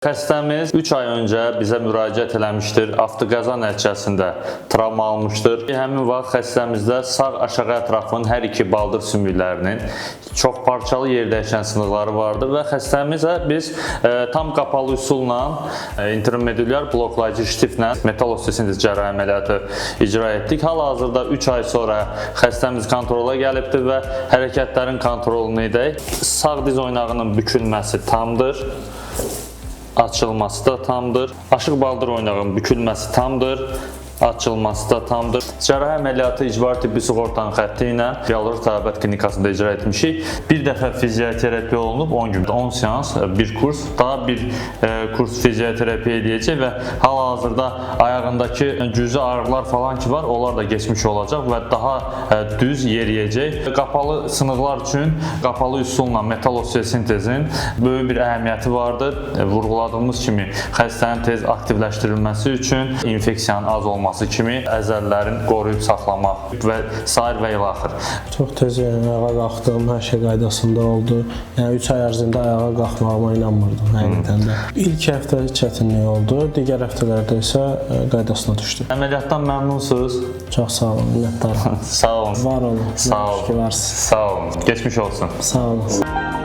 Xəstəmiz 3 ay öncə bizə müraciət eləmişdir. Avtoqəza nəticəsində travma almışdır. Həmin vaxt xəstəmizdə sağ aşağı ətrafın hər iki baldır sümüklərinin çox parçalı yerdəyişən sınıqları vardı və xəstəmizə biz tam qapalı üsulla intermedulyar bloklayıcı ştiflə metal osteosintez cərrahi əməliyyatı icra etdik. Hal-hazırda 3 ay sonra xəstəmiz kontrola gəlibdir və hərəkətlərin kontrolunu edək. Sağ diz oynağının bükülməsi tamdır. Açılması da tamdır. Aşıq baldır oynağının bükülməsi tamdır. Açılması da tamdır. Cərrahi əməliyyatı icbari tibbi sığortanın xətti ilə Yalvar Təbət klinikasında icra etmişik. Bir dəfə fizioterapiya olunub 10 gün, 10 seans, bir kurs, daha bir kurs fizioterapiya edəcək və hal-hazırda ayağındakı cüzi ağrılar falan ki var, onlar da geçmiş olacaq və daha düz yeriyəcək. Qapalı sınıqlar üçün qapalı üsulla metal osteosintezin böyük bir əhəmiyyəti vardır. Vurğuladığımız kimi xəstənin tez aktivləşdirilməsi üçün infeksiyanın az olması kimi əzəllərin qoruyub saxlamaq və sair və ilaxır. Çox tez ayağa qalxdım, hər şey qaydasında oldu. Yəni 3 ay ərzində ayağa qalxmağıma inanmırdım həqiqətən də. İlk həftə çətinlik oldu, digər həftələrdə isə qaydasına düşdü. Əməliyyatdan məmnunsunuz? Çox sağ olun, minnətdaram. Sağ olun. Var olun. Sağ olun. Sağ olun. Geçmiş olsun. Sağ olun.